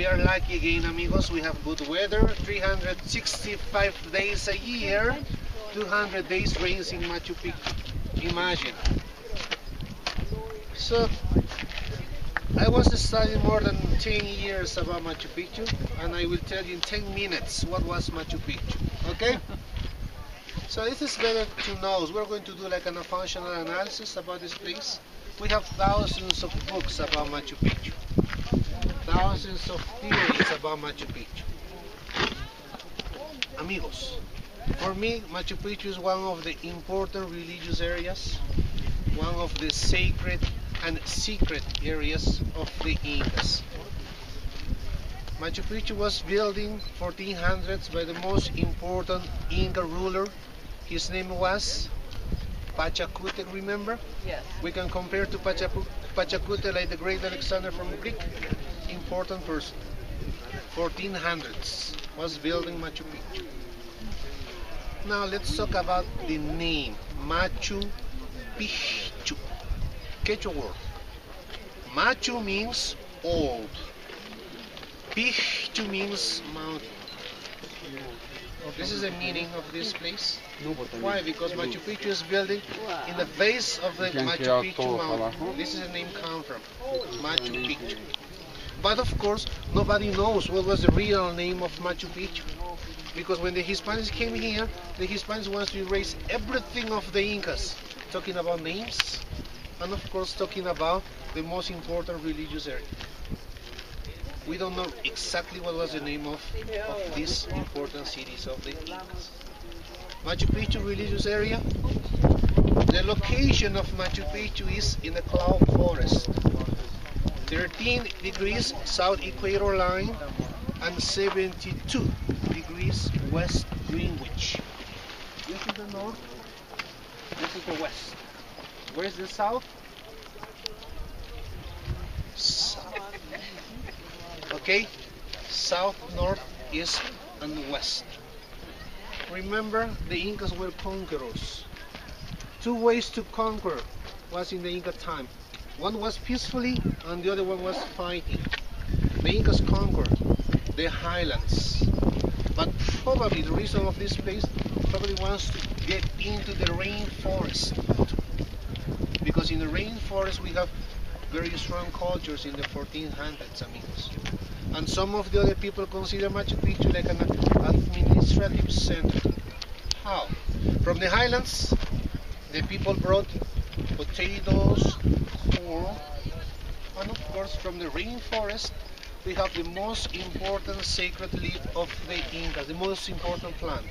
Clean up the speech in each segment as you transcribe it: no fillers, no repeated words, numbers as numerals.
We are lucky again, amigos. We have good weather, 365 days a year, 200 days rains in Machu Picchu. Imagine. So, I was studying more than 10 years about Machu Picchu, and I will tell you in 10 minutes what was Machu Picchu, okay? So it is better to know. We're going to do like a functional analysis about this place. We have thousands of books about Machu Picchu, thousands of theories about Machu Picchu. Amigos, for me, Machu Picchu is one of the important religious areas, one of the sacred and secret areas of the Incas. Machu Picchu was built in 1400s by the most important Inca ruler. His name was Pachacute, remember? Yes. We can compare to Pachacute like the great Alexander from Greek. Important person. 1400s was building Machu Picchu. Now let's talk about the name Machu Picchu. Quechua word. Machu means old. Picchu means mountain. This is the meaning of this place. Why? Because Machu Picchu is building in the base of the Machu Picchu mountain. This is the name come from, Machu Picchu. But of course, nobody knows what was the real name of Machu Picchu. Because when the Hispanics came here, the Hispanics wanted to erase everything of the Incas. Talking about names, and of course talking about the most important religious area. We don't know exactly what was the name of these important cities of the Incas. Machu Picchu religious area. The location of Machu Picchu is in the cloud forest. 13 degrees south equator line and 72 degrees west Greenwich. This is the north, this is the west. Where's the south? South. Okay, south, north, east, and west. Remember, the Incas were conquerors. Two ways to conquer was in the Inca time. One was peacefully, and the other one was fighting. The Incas conquered the highlands, but probably the reason of this place probably wants to get into the rainforest, because in the rainforest we have very strong cultures in the 1400s, amigos. And some of the other people consider Machu Picchu like an administrative center. How? From the highlands, the people brought potatoes, corn, and of course from the rainforest, we have the most important sacred leaf of the Incas, the most important plant.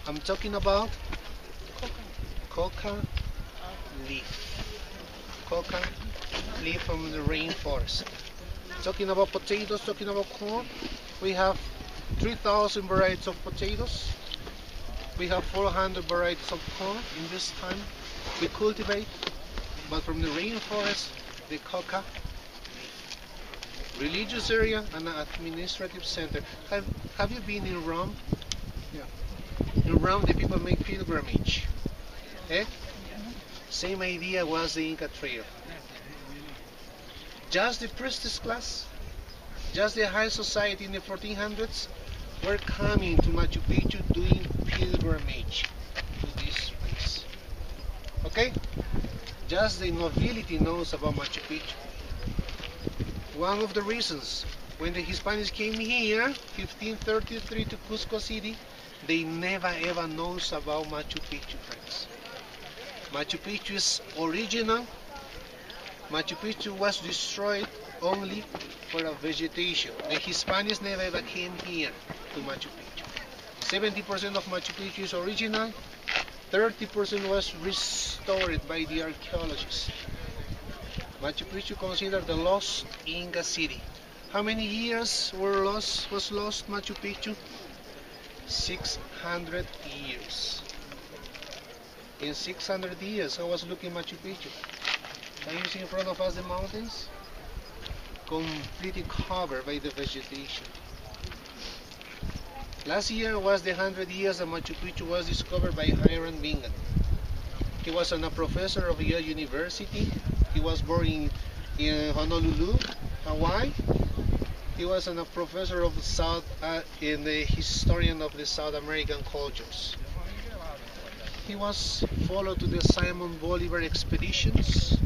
I'm talking about coca leaf. Coca leaf from the rainforest. Talking about potatoes, talking about corn, we have 3,000 varieties of potatoes. We have 400 varieties of corn in this time we cultivate, but from the rainforest, the coca. Religious area and an administrative center. Have you been in Rome? Yeah. In Rome, the people make pilgrimage. Eh? Same idea was the Inca Trail. Just the priestess class, just the high society in the 1400s were coming to Machu Picchu doing pilgrimage to this place. Okay? Just the nobility knows about Machu Picchu. One of the reasons when the Hispanics came here, 1533 to Cusco City, they never ever knows about Machu Picchu, friends. Machu Picchu is original. Machu Picchu was destroyed only for a vegetation. The Hispanics never ever came here to Machu Picchu. 70% of Machu Picchu is original, 30% was restored by the archaeologists. Machu Picchu considered the lost Inca city. How many years was lost Machu Picchu? 600 years. In 600 years, I was looking at Machu Picchu. Can you see in front of us the mountains? Completely covered by the vegetation. Last year was the 100 years that Machu Picchu was discovered by Hiram Bingham. He was a professor of Yale University. He was born in Honolulu, Hawaii. He was a professor of in the historian of the South American cultures. He was followed to the Simon Bolivar expeditions,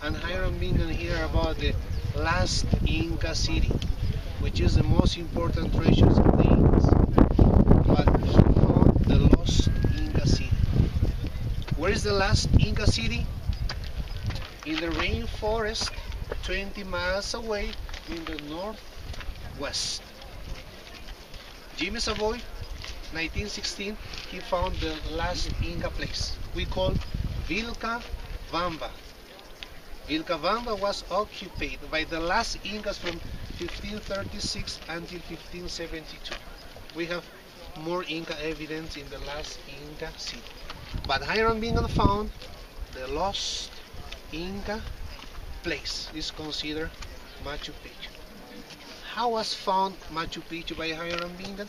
and Hiram Bingham hear about the last Inca city, which is the most important treasures of the Incas. But he found the lost Inca city. Where is the last Inca city? In the rainforest, 20 miles away in the northwest. Jimmy Savoy, 1916, he found the last Inca place. We call Vilcabamba. Vilcabamba was occupied by the last Incas from 1536 until 1572. We have more Inca evidence in the last Inca city. But Hiram Bingham found the lost Inca place is considered Machu Picchu. How was found Machu Picchu by Hiram Bingham?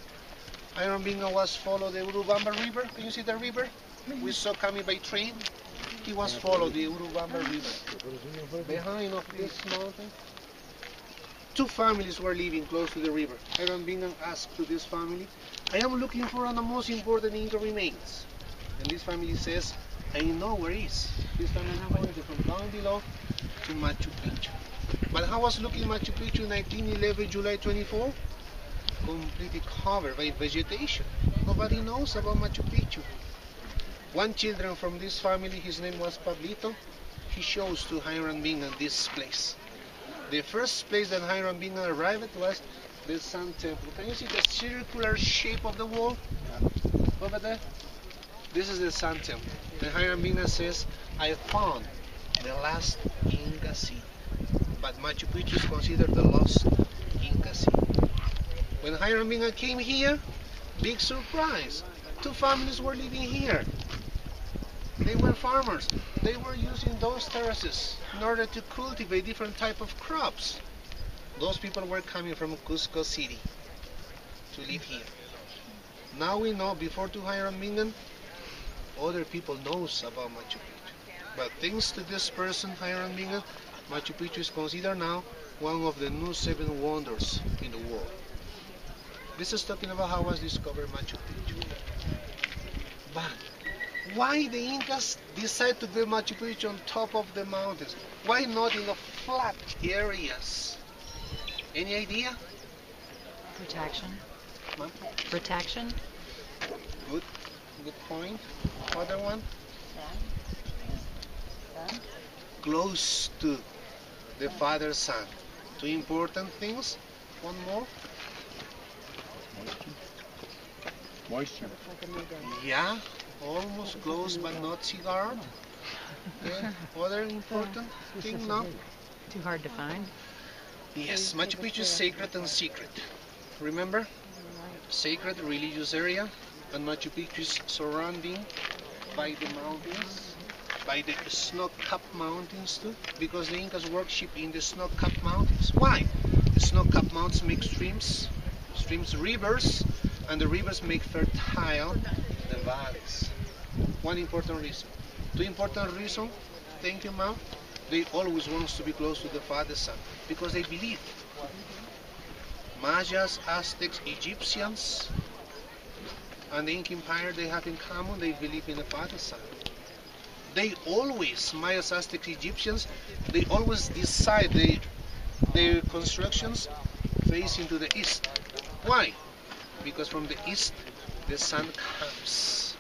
Hiram Bingham was followed the Urubamba River. Can you see the river? We saw coming by train. He was followed the Urubamba River. Behind of this mountain, two families were living close to the river. Hiram Bingham asked to this family, I am looking for the most important Inca remains. And this family says, I know where it is. This family pointed from down below to Machu Picchu. But how was looking Machu Picchu in 1911, July 24? Completely covered by vegetation. Nobody knows about Machu Picchu. One children from this family, his name was Pablito, he shows to Hiram Bingham this place. The first place that Hiram Bingham arrived at was the Sun Temple. Can you see the circular shape of the wall over there? This is the Sun Temple. And Hiram Bingham says, I found the last Inca city. But Machu Picchu is considered the lost Inca city. When Hiram Bingham came here, big surprise. Two families were living here. They were farmers. They were using those terraces in order to cultivate different type of crops. Those people were coming from Cusco City to live here. Now we know, before to Hiram Bingham, other people knows about Machu Picchu. But thanks to this person, Hiram Bingham, Machu Picchu is considered now one of the new 7 wonders in the world. This is talking about how was discovered Machu Picchu. But why the Incas decide to build Machu Picchu on top of the mountains? Why not in the flat areas? Any idea? Protection. Ma'am? Protection. Good point. Other one? Close to the Father Sun. Two important things. One more. Moisture. Yeah, almost close, but not cigar. Okay. Other important thing now? Too hard to find. Yes, Machu Picchu is sacred and secret. Remember? Sacred religious area, and Machu Picchu is surrounding by the mountains, by the snow-capped mountains too, because the Incas worship in the snow-capped mountains. Why? The snow-capped mountains make streams, rivers, and the rivers make fertile the valleys. One important reason. Two important reasons, thank you, ma'am. They always want to be close to the Father Sun, because they believe. Mayas, Aztecs, Egyptians, and the Inca Empire, they have in common, they believe in the Father Sun. They always, Mayas, Aztecs, Egyptians, they always decide their constructions facing to the east. Why? Because from the east, the sun comes.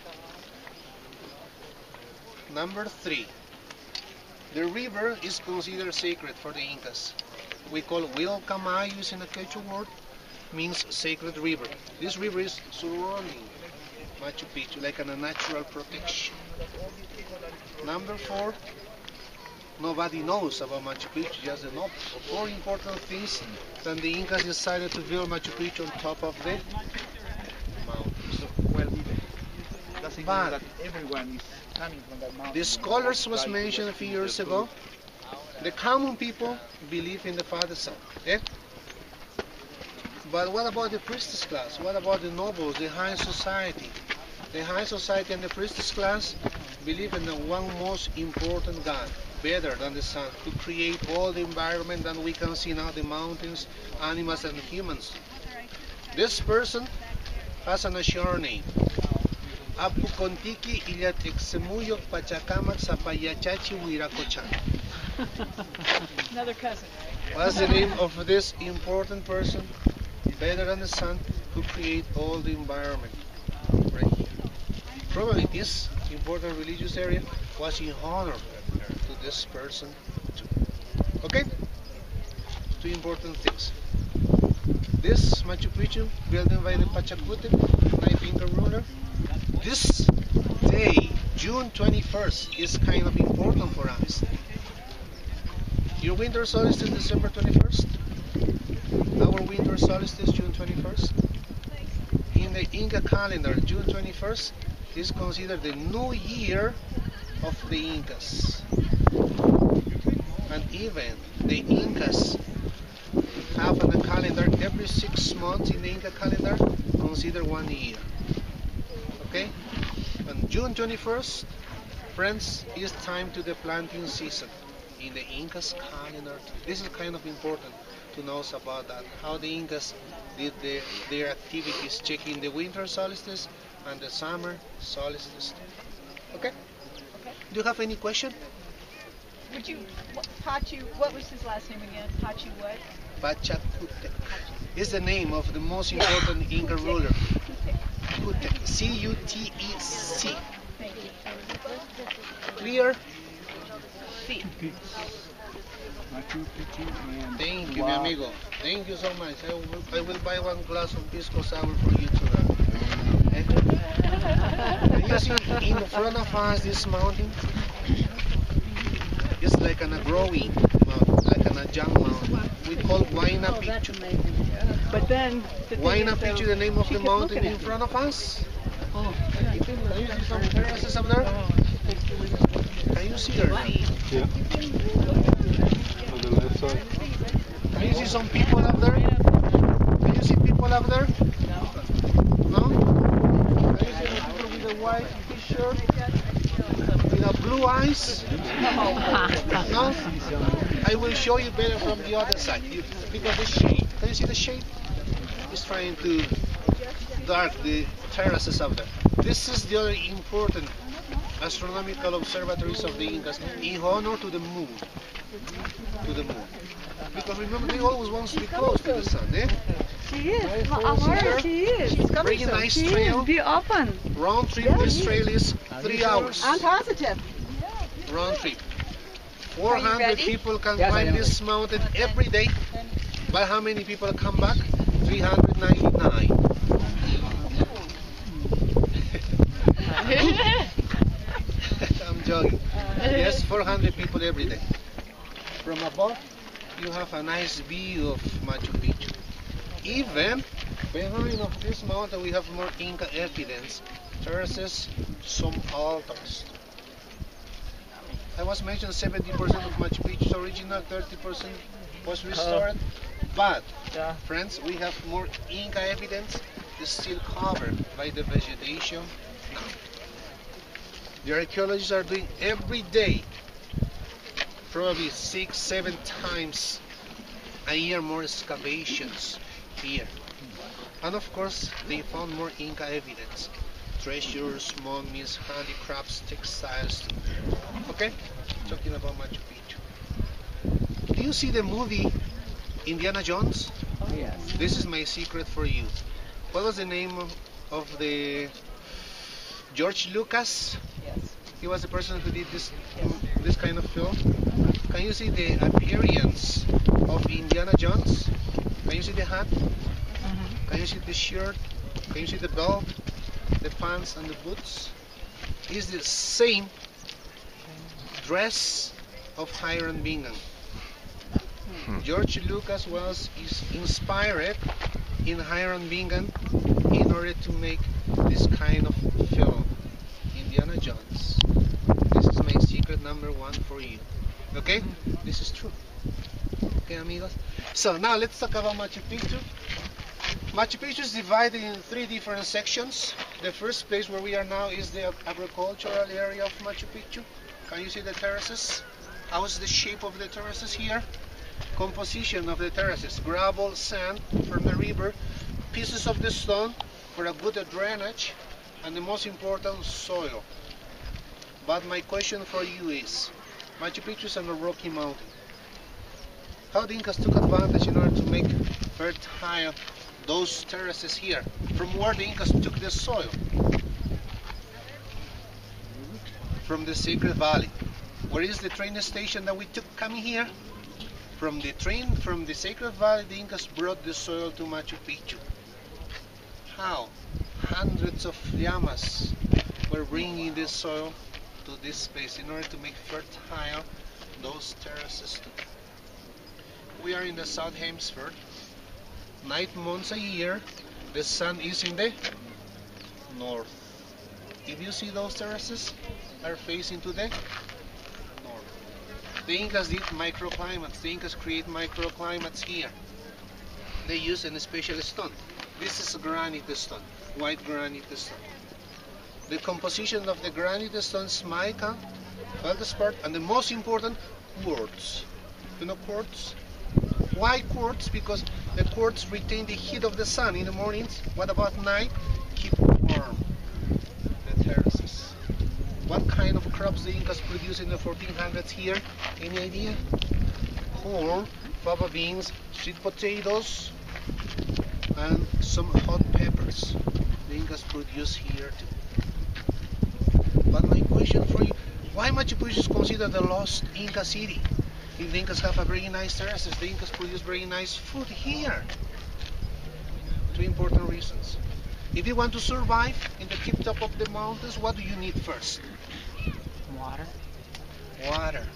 Number 3. The river is considered sacred for the Incas. We call Vilcabamba in the Quechua word, means sacred river. This river is surrounding Machu Picchu like a natural protection. Number 4, nobody knows about Machu Picchu, just the nobles. 4 important things that the Incas decided to build Machu Picchu on top of the mountains. Well, doesn't mean that everyone is coming from that mountain. The scholars was mentioned a few years ago. The common people believe in the Father Sun. Eh? But what about the priestess class? What about the nobles, the high society? The high society and the priestess class believe in the one most important God, better than the sun, to create all the environment that we can see now, the mountains, animals, and humans. This person has an Ashur name. Apu Kontiki Ilyatixemuyo Pachakamak Sapayachachi Wirakochan. Another cousin. What's the name of this important person? Better than the sun, who create all the environment. Right here. Probably this important religious area was in honor to this person too. Okay? Two important things. This Machu Picchu, built by the Pachacutec, knife Inca ruler. This day, June 21st, is kind of important for us. Your winter solstice, December 21st. Our winter solstice, June 21st. In the Inca calendar, June 21st is considered the new year of the Incas. And even the Incas have on a calendar every 6 months in the Inca calendar, consider 1 year. Okay? On June 21st, friends, is time to the planting season in the Incas calendar. This is kind of important to know about that, how the Incas did their activities, checking the winter solstice and the summer solstice. Okay? Do you have any question? Would you, Pachu, what was his last name again? Pachu what? Pachacutec is the name of the most important Inca ruler. Cutec. C-U-T-E-C. Thank you. Clear? Sí. Machu Picchu and Thank you, mi amigo. Thank you so much. I will buy 1 glass of pisco sour for you tonight. Can you see in front of us this mountain? It's like a growing mountain, like a young mountain. We call Huayna Picchu. But then, Huayna Picchu, the name of the mountain in front of us. Can you see some terraces up there? Can you see her? Yeah. On the left side. Can you see some people up there? Can you see people up there? No? Can you see the people with a white t-shirt? With a blue eyes? No? I will show you better from the other side. Because the shade, can you see the shade? It's trying to dark the terraces up there. This is the other important astronomical observatories of the Incas in honor to the moon. To the moon. Because remember, they always want to be close to the sun, eh? She is. Amor, she is. She's coming Very soon. nice She trail. is. Be open. Round trip this trail is 3 hours. I'm positive. Round trip. 400 ready? people can climb this mountain every day. But how many people come back? 399. I'm joking. Yes, 400 people every day. From above, you have a nice view of Machu Picchu. Even behind of this mountain, we have more Inca evidence. Terraces, some altars. I was mentioned 70% of Machu Picchu's original, 30% was restored. But, friends, we have more Inca evidence still covered by the vegetation now. The archaeologists are doing every day, probably 6-7 times a year, more excavations here. And of course, they found more Inca evidence. Treasures, mummies, handicrafts, textiles. Okay? Talking about Machu Picchu. Do you see the movie Indiana Jones? Oh, yes. This is my secret for you. What was the name of the George Lucas? Yes. He was the person who did this kind of film. Can you see the appearance of Indiana Jones? Can you see the hat? Can you see the shirt? Can you see the belt, the pants and the boots? It's the same dress of Hiram Bingham. George Lucas was inspired in Hiram Bingham in order to make this kind of film, Indiana Jones. This is my secret number 1 for you. Okay? This is true. Okay, amigos? So now let's talk about Machu Picchu. Machu Picchu is divided in 3 different sections. The first place where we are now is the agricultural area of Machu Picchu. Can you see the terraces? How is the shape of the terraces here? Composition of the terraces: gravel, sand from the river, pieces of the stone for a good drainage, and the most important, soil. But my question for you is, Machu Picchu is on a rocky mountain. How the Incas took advantage in order to make fertile those terraces here? From where the Incas took the soil? From the Sacred Valley. Where is the train station that we took coming here? From the train, from the Sacred Valley, the Incas brought the soil to Machu Picchu. How? Hundreds of llamas were bringing this soil to this place in order to make fertile those terraces too. We are in the South Hemisphere. 9 months a year, the sun is in the north. If you see those terraces are facing to the north. The Incas did microclimates. The Incas create microclimates here. They use a special stone. This is granite stone, white granite stone. The composition of the granite stone is mica, feldspar, and the most important, quartz. You know quartz? Why quartz? Because the quartz retain the heat of the sun in the mornings. What about night? Keep warm the terraces. What kind of crops the Incas produced in the 1400s here? Any idea? Corn, fava beans, sweet potatoes, and some hot peppers. The Incas produce here too. But my question for you, why Machu Picchu is considered the lost Inca city? If the Incas have a very nice terraces, the Incas produce very nice food here. Two important reasons. If you want to survive in the tip top of the mountains, what do you need first? Water. Water.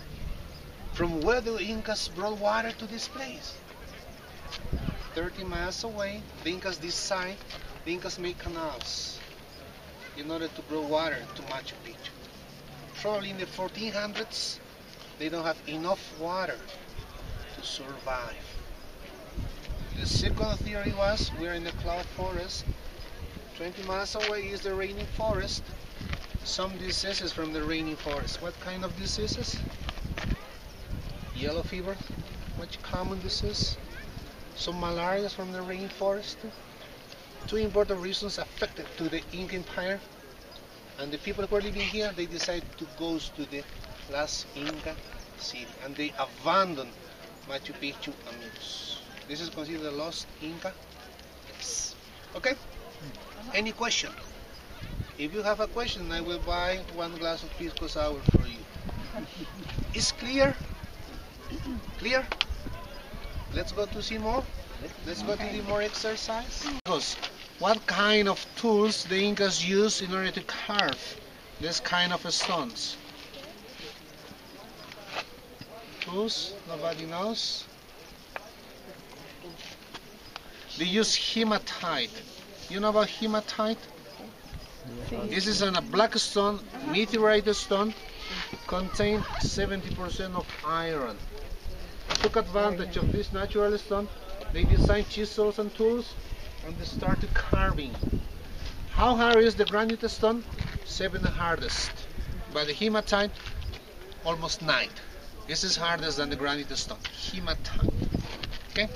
From where the Incas brought water to this place? 30 miles away, the Incas decide, the Incas make canals in order to bring water to Machu Picchu. Probably in the 1400s, they don't have enough water to survive. The second theory was, we're in the cloud forest, 20 miles away is the raining forest. Some diseases from the raining forest. What kind of diseases? Yellow fever, much common disease. Some malaria from the rainforest. Two important reasons affected to the Inca Empire. And the people who are living here, they decide to go to the last Inca city. And they abandon Machu Picchu amigos. This is considered the lost Inca? Yes. Okay? Any question? If you have a question, I will buy 1 glass of pisco sour for you. Is clear? Clear? Let's go to see more. Let's go to do more exercise. What kind of tools the Incas use in order to carve this kind of stones? Tools? Nobody knows? They use hematite. You know about hematite? This is a black stone, meteorite stone, contains 70% of iron. Took advantage of this natural stone. They designed chisels and tools, and they started carving. How hard is the granite stone? 7 hardest. But the hematite, almost 9. This is harder than the granite stone. Hematite. Okay?